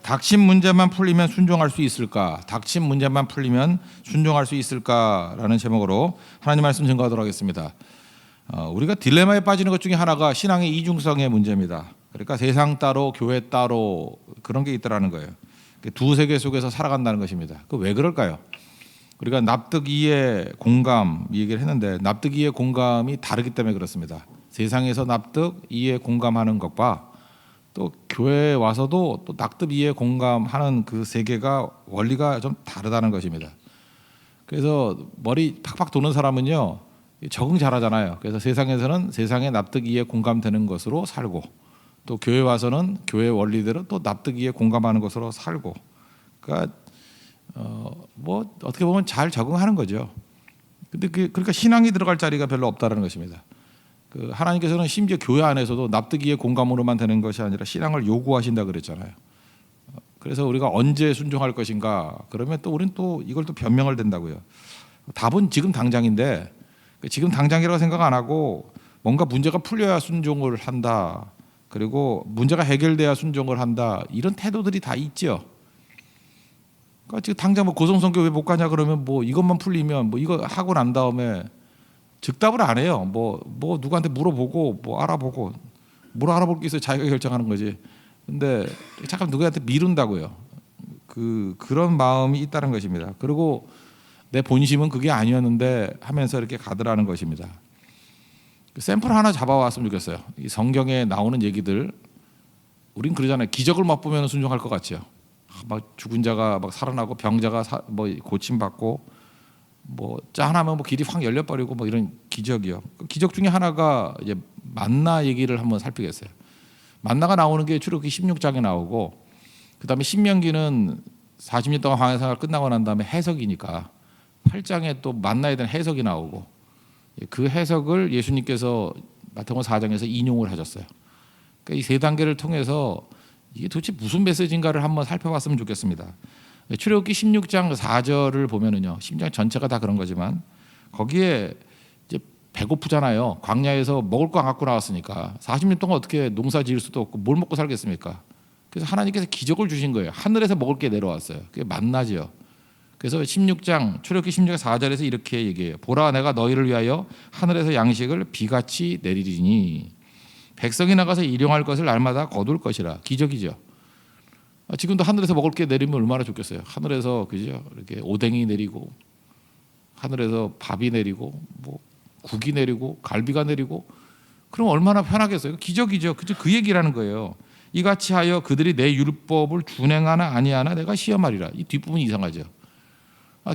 닥친 문제만 풀리면 순종할 수 있을까? 닥친 문제만 풀리면 순종할 수 있을까라는 제목으로 하나님 말씀 증거하도록 하겠습니다. 우리가 딜레마에 빠지는 것 중에 하나가 신앙의 이중성의 문제입니다. 그러니까 세상 따로 교회 따로 그런 게 있다라는 거예요. 두 세계 속에서 살아간다는 것입니다. 그 왜 그럴까요? 우리가 납득, 이해, 공감 이 얘기를 했는데 납득, 이해, 공감이 다르기 때문에 그렇습니다. 세상에서 납득, 이해, 공감하는 것과 또 교회에 와서도 또 납득, 이해, 공감하는 그 세계가 원리가 좀 다르다는 것입니다. 그래서 머리 팍팍 도는 사람은요 적응 잘하잖아요. 그래서 세상에서는 세상에 납득, 이해, 공감되는 것으로 살고 또 교회 와서는 교회 원리대로 또 납득, 이해, 공감하는 것으로 살고 그러니까 뭐 어떻게 보면 잘 적응하는 거죠. 근데 그러니까 신앙이 들어갈 자리가 별로 없다라는 것입니다. 하나님께서는 심지어 교회 안에서도 납득, 이해, 공감으로만 되는 것이 아니라 신앙을 요구하신다 그랬잖아요. 그래서 우리가 언제 순종할 것인가? 그러면 또 우리는 또 이걸 또 변명을 된다고요. 답은 지금 당장인데 지금 당장이라고 생각 안 하고 뭔가 문제가 풀려야 순종을 한다. 그리고 문제가 해결돼야 순종을 한다. 이런 태도들이 다 있죠. 그러니까 지금 당장 뭐 고성선교 왜 못 가냐 그러면 뭐 이것만 풀리면 뭐 이거 하고 난 다음에 즉답을 안 해요. 뭐 누구한테 물어보고 뭐 알아보고 뭘 알아볼 게 있어요. 자기가 결정하는 거지. 근데 잠깐 누구한테 미룬다고요. 그런 마음이 있다는 것입니다. 그리고 내 본심은 그게 아니었는데 하면서 이렇게 가더라는 것입니다. 샘플 하나 잡아왔으면 좋겠어요. 이 성경에 나오는 얘기들 우린 그러잖아요. 기적을 맛보면 순종할 것 같죠. 막 죽은 자가 막 살아나고 병자가 뭐 고침 받고 뭐 짠하면 뭐 길이 확 열려버리고 뭐 이런 기적이요. 그 기적 중에 하나가 이제 만나 얘기를 한번 살피겠어요. 만나가 나오는 게 출애굽기 16장에 나오고 그다음에 신명기는 40년 동안 광야 생활 끝나고 난 다음에 해석이니까 8장에 또 만나에 대한 해석이 나오고 그 해석을 예수님께서 마태복음 4장에서 인용을 하셨어요. 그러니까 이 세 단계를 통해서 이게 도대체 무슨 메시지인가를 한번 살펴봤으면 좋겠습니다. 출애굽기 16장 4절을 보면은요, 16장 전체가 다 그런 거지만 거기에 이제 배고프잖아요. 광야에서 먹을 거 안 갖고 나왔으니까 40년 동안 어떻게 농사 지을 수도 없고 뭘 먹고 살겠습니까? 그래서 하나님께서 기적을 주신 거예요. 하늘에서 먹을 게 내려왔어요. 그게 만나지요. 그래서 16장 출애굽기 16장 4절에서 이렇게 얘기해요. 보라, 내가 너희를 위하여 하늘에서 양식을 비같이 내리리니 백성이 나가서 일용할 것을 날마다 거둘 것이라. 기적이죠. 지금도 하늘에서 먹을 게 내리면 얼마나 좋겠어요. 하늘에서 그죠? 이렇게 오뎅이 내리고 하늘에서 밥이 내리고 뭐 국이 내리고 갈비가 내리고 그럼 얼마나 편하겠어요. 기적이죠. 그 얘기라는 거예요. 이같이 하여 그들이 내 율법을 준행하나 아니하나 내가 시험하리라. 이 뒷부분이 이상하죠.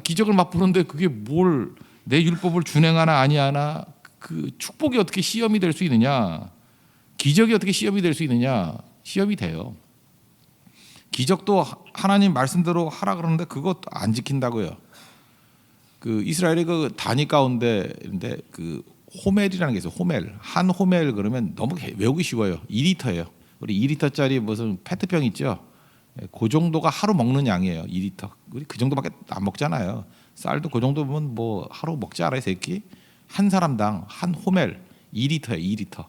기적을 맛보는데 그게 뭘 내 율법을 준행하나 아니하나 그 축복이 어떻게 시험이 될 수 있느냐? 기적이 어떻게 시험이 될 수 있느냐? 시험이 돼요. 기적도 하나님 말씀대로 하라 그러는데 그것도 안 지킨다고요. 이스라엘의 그 단위 가운데인데 호멜이라는 게 있어요. 호멜. 한 호멜 그러면 너무 외우기 쉬워요. 2리터예요. 우리 2리터짜리 무슨 페트병 있죠? 그 정도가 하루 먹는 양이에요. 2리터. 우리 그 정도밖에 안 먹잖아요. 쌀도 그 정도면 뭐 하루 먹지 않아요, 새끼? 한 사람당 한 호멜 2리터예요, 2리터.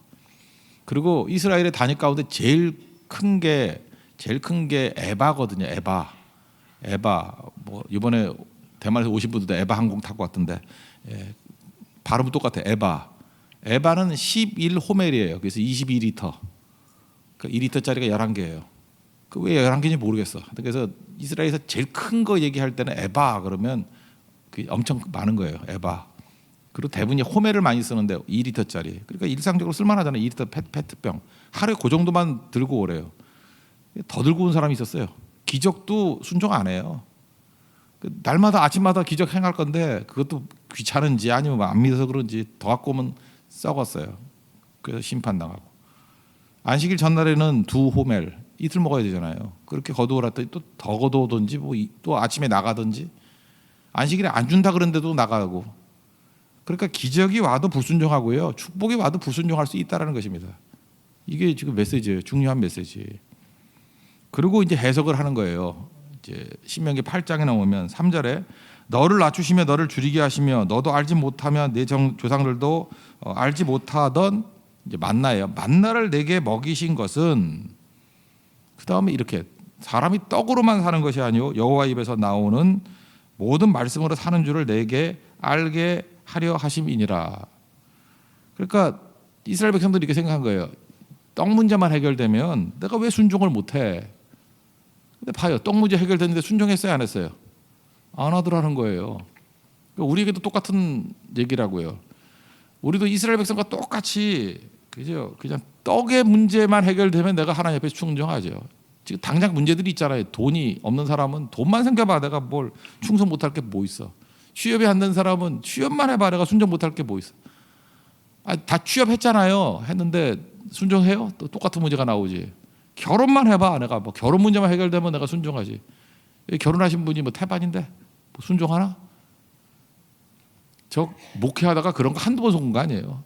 그리고 이스라엘의 단위 가운데 제일 큰 게 에바거든요. 에바. 뭐 이번에 대만에서 오신 분들도 에바 항공 타고 왔던데 발음은 똑같아. 에바는 11호멜이에요. 그래서 22리터. 그러니까 2리터짜리가 11개예요. 왜 11개인지 모르겠어. 그래서 이스라엘에서 제일 큰 거 얘기할 때는 에바 그러면 엄청 많은 거예요. 에바. 그리고 대부분이 호멜을 많이 쓰는데 2리터짜리. 그러니까 일상적으로 쓸만하잖아요. 2리터 페트병. 하루에 그 정도만 들고 오래요. 더 들고 온 사람이 있었어요. 기적도 순종 안 해요. 날마다 아침마다 기적 행할 건데 그것도 귀찮은지 아니면 안 믿어서 그런지 더 갖고 오면 썩었어요. 그래서 심판당하고. 안식일 전날에는 2호멜 이틀 먹어야 되잖아요. 그렇게 거두어놨더니 또 더 거두오든지 또 아침에 나가든지 안식일에 안 준다 그런데도 나가고. 그러니까 기적이 와도 불순종하고요. 축복이 와도 불순종할 수 있다는 것입니다. 이게 지금 메시지예요. 중요한 메시지. 그리고 이제 해석을 하는 거예요. 이제 신명기 8장에 나오면 3절에 너를 낮추시며 너를 줄이게 하시며 너도 알지 못하며 내 조상들도 알지 못하던 이제 만나예요. 만나를 내게 먹이신 것은 그 다음에 이렇게 사람이 떡으로만 사는 것이 아니요 여호와 입에서 나오는 모든 말씀으로 사는 줄을 내게 알게 하려 하심이니라. 그러니까 이스라엘 백성들이 이렇게 생각한 거예요. 떡 문제만 해결되면 내가 왜 순종을 못해? 근데 봐요. 떡 문제 해결됐는데 순종했어요, 안 했어요? 안 하더라는 거예요. 우리에게도 똑같은 얘기라고요. 우리도 이스라엘 백성과 똑같이 그죠? 그냥 떡의 문제만 해결되면 내가 하나님 앞에 충성하죠. 지금 당장 문제들이 있잖아요. 돈이 없는 사람은 돈만 생겨봐 내가 뭘 충성 못할 게 뭐 있어. 취업이 안 된 사람은 취업만 해봐 내가 순종 못할 게 뭐 있어. 다 취업했잖아요. 했는데 순종해요? 또 똑같은 문제가 나오지. 결혼만 해봐 내가 뭐 결혼 문제만 해결되면 내가 순종하지. 결혼하신 분이 뭐 태반인데 뭐 순종하나? 저 목회하다가 그런 거 한두 번 속은 거 아니에요.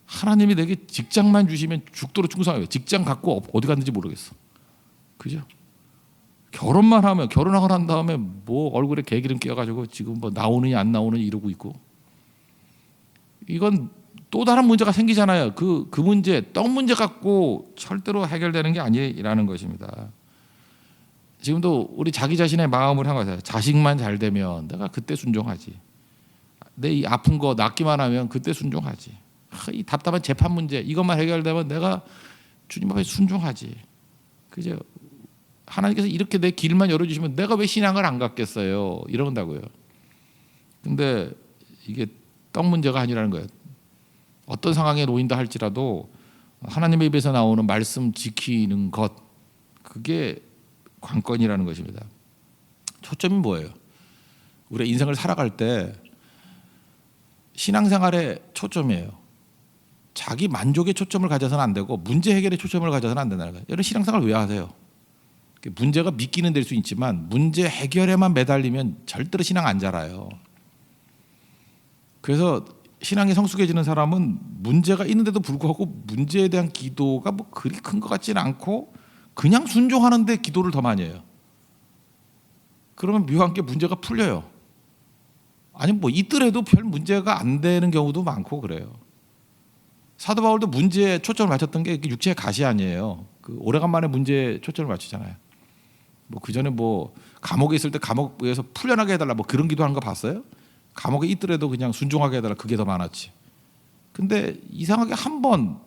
하나님이 내게 직장만 주시면 죽도록 충성해요. 직장 갖고 어디 갔는지 모르겠어. 그죠? 결혼만 하면 결혼하고 난 다음에 뭐 얼굴에 개기름 끼어가지고 지금 뭐 나오느냐 안 나오느냐 이러고 있고. 이건 또 다른 문제가 생기잖아요. 그 문제, 떡 문제 갖고 절대로 해결되는 게 아니라는 것입니다. 지금도 우리 자기 자신의 마음을 향해서 자식만 잘 되면 내가 그때 순종하지. 내 이 아픈 거 낫기만 하면 그때 순종하지. 이 답답한 재판 문제 이것만 해결되면 내가 주님 앞에 순종하지. 그죠? 하나님께서 이렇게 내 길만 열어주시면 내가 왜 신앙을 안 갖겠어요? 이런다고요. 근데 이게 떡 문제가 아니라는 거예요. 어떤 상황에 놓인다 할지라도 하나님의 입에서 나오는 말씀 지키는 것 그게 관건이라는 것입니다. 초점이 뭐예요? 우리 인생을 살아갈 때 신앙생활의 초점이에요. 자기 만족에 초점을 가져서는 안 되고 문제 해결에 초점을 가져서는 안 된다는 거예요. 여러분 신앙생활 왜 하세요? 문제가 미끼는 될 수 있지만 문제 해결에만 매달리면 절대로 신앙 안 자라요. 그래서 신앙이 성숙해지는 사람은 문제가 있는데도 불구하고 문제에 대한 기도가 뭐 그리 큰 것 같지는 않고 그냥 순종하는데 기도를 더 많이 해요. 그러면 묘한 게 문제가 풀려요. 아니 뭐 있더라도 별 문제가 안 되는 경우도 많고 그래요. 사도 바울도 문제에 초점을 맞췄던 게 육체의 가시 아니에요. 그 오래간만에 문제에 초점을 맞추잖아요. 뭐 그 전에 뭐 감옥에 있을 때 감옥에서 풀려나게 해달라 뭐 그런 기도하는 거 봤어요? 감옥에 있더라도 그냥 순종하게 해달라 그게 더 많았지. 근데 이상하게 한 번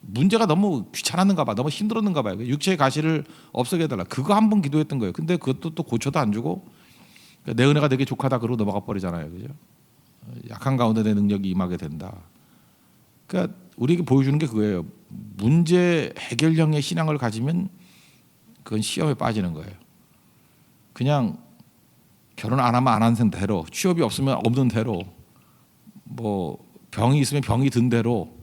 문제가 너무 귀찮았는가 봐, 너무 힘들었는가 봐요. 육체의 가시를 없애게 해달라 그거 한 번 기도했던 거예요. 근데 그것도 또 고쳐도 안 주고 내 은혜가 되게 족하다 그러고 넘어가 버리잖아요, 그죠? 약한 가운데 내 능력이 임하게 된다. 그러니까 우리에게 보여주는 게 그거예요. 문제 해결형의 신앙을 가지면 그건 시험에 빠지는 거예요. 그냥 결혼 안 하면 안 하는 대로, 취업이 없으면 없는 대로, 뭐 병이 있으면 병이 든 대로,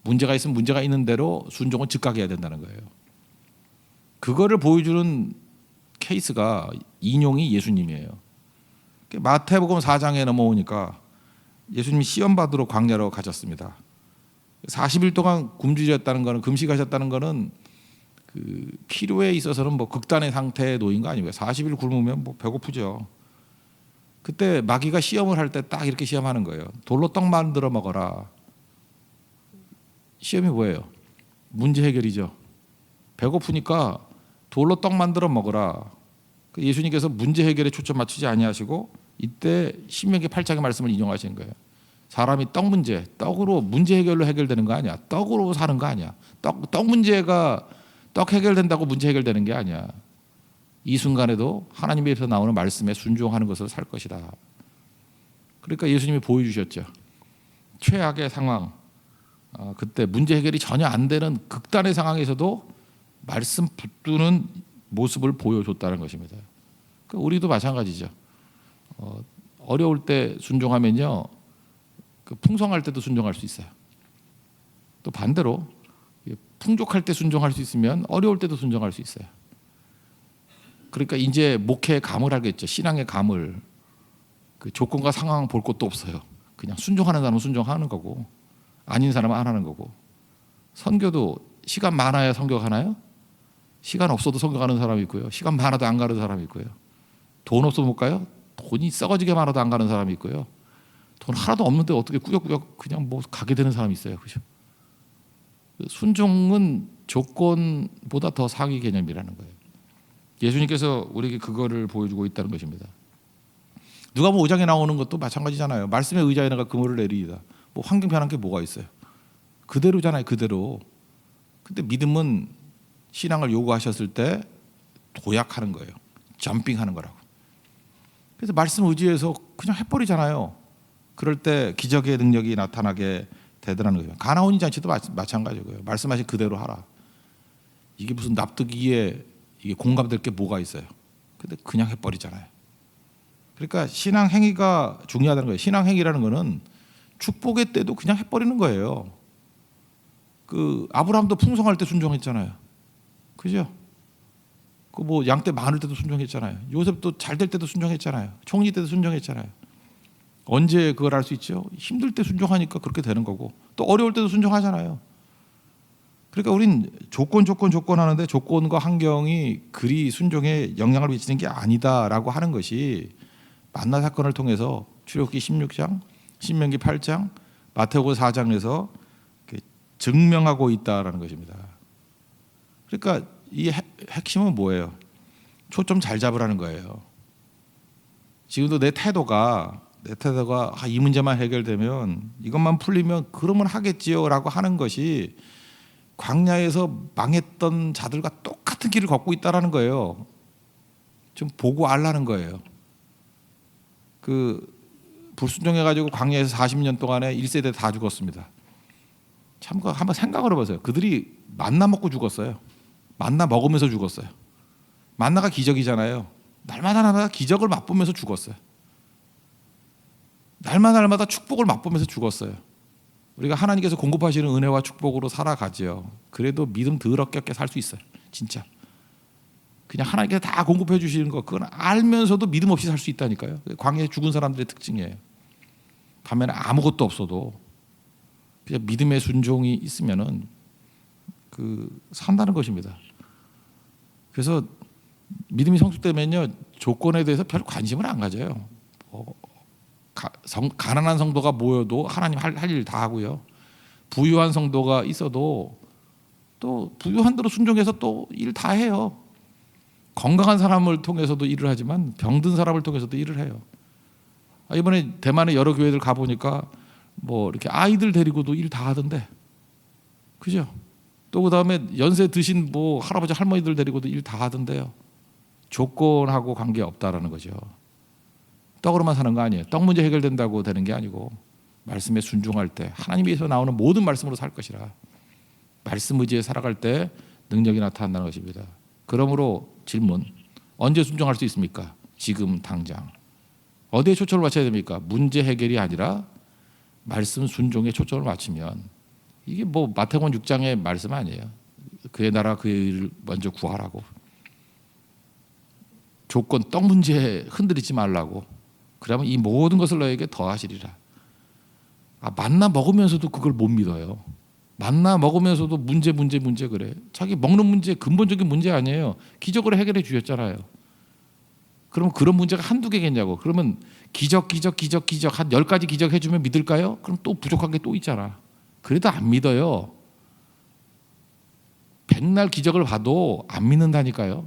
문제가 있으면 문제가 있는 대로 순종을 즉각 해야 된다는 거예요. 그거를 보여주는 케이스가 인용이 예수님이에요. 마태복음 4장에 넘어오니까 예수님이 시험 받으러 광야로 가셨습니다. 40일 동안 굶주렸다는 거는 금식하셨다는 거는 그 필요에 있어서는 뭐 극단의 상태에 놓인 거 아니고요. 40일 굶으면 뭐 배고프죠. 그때 마귀가 시험을 할 때 딱 이렇게 시험하는 거예요. 돌로 떡 만들어 먹어라. 시험이 뭐예요? 문제 해결이죠. 배고프니까 돌로 떡 만들어 먹어라. 예수님께서 문제 해결에 초점 맞추지 아니하시고 이때 신명기 8장의 말씀을 인용하신 거예요. 사람이 떡 문제, 떡으로 문제 해결로 해결되는 거 아니야. 떡으로 사는 거 아니야. 떡 문제가 떡 해결된다고 문제 해결되는 게 아니야. 이 순간에도 하나님에서 나오는 말씀에 순종하는 것으로 살 것이다. 그러니까 예수님이 보여주셨죠. 최악의 상황, 그때 문제 해결이 전혀 안 되는 극단의 상황에서도 말씀 붙드는 모습을 보여줬다는 것입니다. 그러니까 우리도 마찬가지죠. 어려울 때 순종하면요, 풍성할 때도 순종할 수 있어요. 또 반대로 풍족할 때 순종할 수 있으면 어려울 때도 순종할 수 있어요. 그러니까 이제 목회의 감을 알겠죠. 신앙의 감을. 그 조건과 상황 볼 것도 없어요. 그냥 순종하는 사람은 순종하는 거고 아닌 사람은 안 하는 거고. 선교도 시간 많아야 선교하나요? 시간 없어도 선교하는 사람이 있고요. 시간 많아도 안 가는 사람이 있고요. 돈 없어도 못 가요? 돈이 썩어지게 많아도 안 가는 사람이 있고요. 돈 하나도 없는데 어떻게 꾸역꾸역 그냥 뭐 가게 되는 사람이 있어요. 그죠? 순종은 조건보다 더 상위 개념이라는 거예요. 예수님께서 우리에게 그거를 보여주고 있다는 것입니다. 누가복음 5장에 나오는 것도 마찬가지잖아요. 말씀에 의지하여 내가 그물을 내리이다. 뭐 환경 변한 게 뭐가 있어요? 그대로잖아요. 그대로. 근데 믿음은 신앙을 요구하셨을 때 도약하는 거예요. 점핑하는 거라고. 그래서 말씀 의지해서 그냥 해버리잖아요. 그럴 때 기적의 능력이 나타나게 되더라는 거예요. 가나온인 잔치도 마찬가지고요. 말씀하신 그대로 하라. 이게 무슨 납득이에 이게 공감될 게 뭐가 있어요? 근데 그냥 해버리잖아요. 그러니까 신앙 행위가 중요하다는 거예요. 신앙 행위라는 거는 축복의 때도 그냥 해버리는 거예요. 그 아브라함도 풍성할 때 순종했잖아요. 그죠? 그 뭐 양 떼 많을 때도 순종했잖아요. 요셉도 잘 될 때도 순종했잖아요. 총리 때도 순종했잖아요. 언제 그걸 할 수 있죠? 힘들 때 순종하니까 그렇게 되는 거고 또 어려울 때도 순종하잖아요. 그러니까 우린 조건 하는데 조건과 환경이 그리 순종에 영향을 미치는 게 아니다라고 하는 것이 만나 사건을 통해서 출애굽기 16장, 신명기 8장, 마태복음 4장에서 증명하고 있다라는 것입니다. 그러니까 이 핵심은 뭐예요? 초점 잘 잡으라는 거예요. 지금도 내 태도가 이 문제만 해결되면 이것만 풀리면 그러면 하겠지요라고 하는 것이 광야에서 망했던 자들과 똑같은 길을 걷고 있다라는 거예요. 좀 보고 알라는 거예요. 그 불순종해가지고 광야에서 40년 동안에 1세대 다 죽었습니다. 참 한번 생각을 해보세요. 그들이 만나 먹고 죽었어요. 만나 먹으면서 죽었어요. 만나가 기적이잖아요. 날마다 기적을 맛보면서 죽었어요. 날마다 축복을 맛보면서 죽었어요. 우리가 하나님께서 공급하시는 은혜와 축복으로 살아가지요. 그래도 믿음 더럽게 살 수 있어요. 진짜. 그냥 하나님께서 다 공급해 주시는 거 그건 알면서도 믿음 없이 살 수 있다니까요. 광야에 죽은 사람들의 특징이에요. 반면에 아무것도 없어도 그냥 믿음의 순종이 있으면은 산다는 것입니다. 그래서 믿음이 성숙되면요 조건에 대해서 별 관심을 안 가져요. 가난한 성도가 모여도 하나님 할 일 다 하고요. 부유한 성도가 있어도 또 부유한 대로 순종해서 또 일 다 해요. 건강한 사람을 통해서도 일을 하지만 병든 사람을 통해서도 일을 해요. 이번에 대만의 여러 교회들 가보니까 뭐 이렇게 아이들 데리고도 일 다 하던데. 그죠? 또 그다음에 연세 드신 뭐 할아버지 할머니들 데리고도 일 다 하던데요. 조건하고 관계없다라는 거죠. 떡으로만 사는 거 아니에요. 떡 문제 해결된다고 되는 게 아니고 말씀에 순종할 때 하나님에서 나오는 모든 말씀으로 살 것이라. 말씀 의지에 살아갈 때 능력이 나타난다는 것입니다. 그러므로 질문, 언제 순종할 수 있습니까? 지금 당장. 어디에 초점을 맞춰야 됩니까? 문제 해결이 아니라 말씀 순종에 초점을 맞추면 이게 뭐 마태복음 6장의 말씀 아니에요. 그의 나라 그의 일을 먼저 구하라고. 조건 떡 문제 흔들리지 말라고. 그러면 이 모든 것을 너에게 더하시리라. 만나 먹으면서도 그걸 못 믿어요. 만나 먹으면서도 문제 그래. 자기 먹는 문제 근본적인 문제 아니에요. 기적으로 해결해 주셨잖아요. 그러면 그런 문제가 한두 개겠냐고. 그러면 기적 한 10가지 기적 해주면 믿을까요? 그럼 또 부족한 게 또 있잖아. 그래도 안 믿어요. 백날 기적을 봐도 안 믿는다니까요.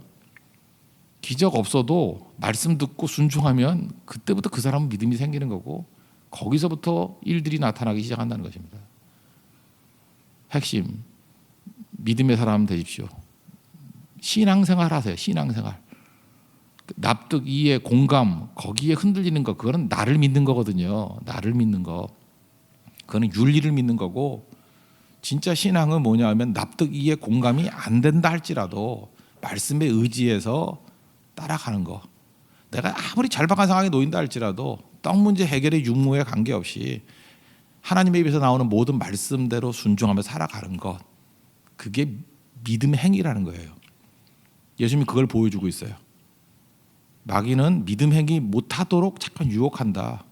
기적 없어도 말씀 듣고 순종하면 그때부터 그 사람은 믿음이 생기는 거고 거기서부터 일들이 나타나기 시작한다는 것입니다. 핵심, 믿음의 사람 되십시오. 신앙생활 하세요. 신앙생활. 납득, 이해, 공감 거기에 흔들리는 거 그거는 나를 믿는 거거든요. 나를 믿는 거. 그거는 윤리를 믿는 거고 진짜 신앙은 뭐냐 하면 납득, 이해, 공감이 안 된다 할지라도 말씀에 의지해서 따라가는 거. 내가 아무리 절박한 상황에 놓인다 할지라도 떡 문제 해결의 육무에 관계없이 하나님의 입에서 나오는 모든 말씀대로 순종하며 살아가는 것. 그게 믿음의 행위라는 거예요. 예수님이 그걸 보여주고 있어요. 마귀는 믿음 행위 못하도록 자꾸 유혹한다.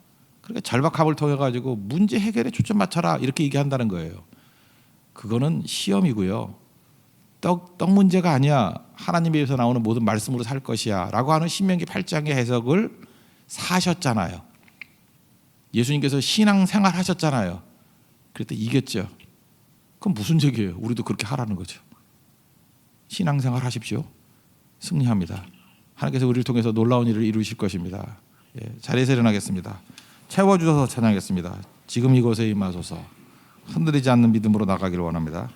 그러니까 절박함을 통해 가지고 문제 해결에 초점 맞춰라 이렇게 얘기한다는 거예요. 그거는 시험이고요. 떡 문제가 아니야. 하나님에서 나오는 모든 말씀으로 살 것이야 라고 하는 신명기 8장의 해석을 사셨잖아요. 예수님께서 신앙생활 하셨잖아요. 그랬더니 이겼죠. 그럼 무슨 얘기예요? 우리도 그렇게 하라는 거죠. 신앙생활 하십시오. 승리합니다. 하나님께서 우리를 통해서 놀라운 일을 이루실 것입니다. 예, 자리에서 일어나겠습니다. 채워주셔서 찬양하겠습니다. 지금 이곳에 임하소서. 흔들리지 않는 믿음으로 나가기를 원합니다.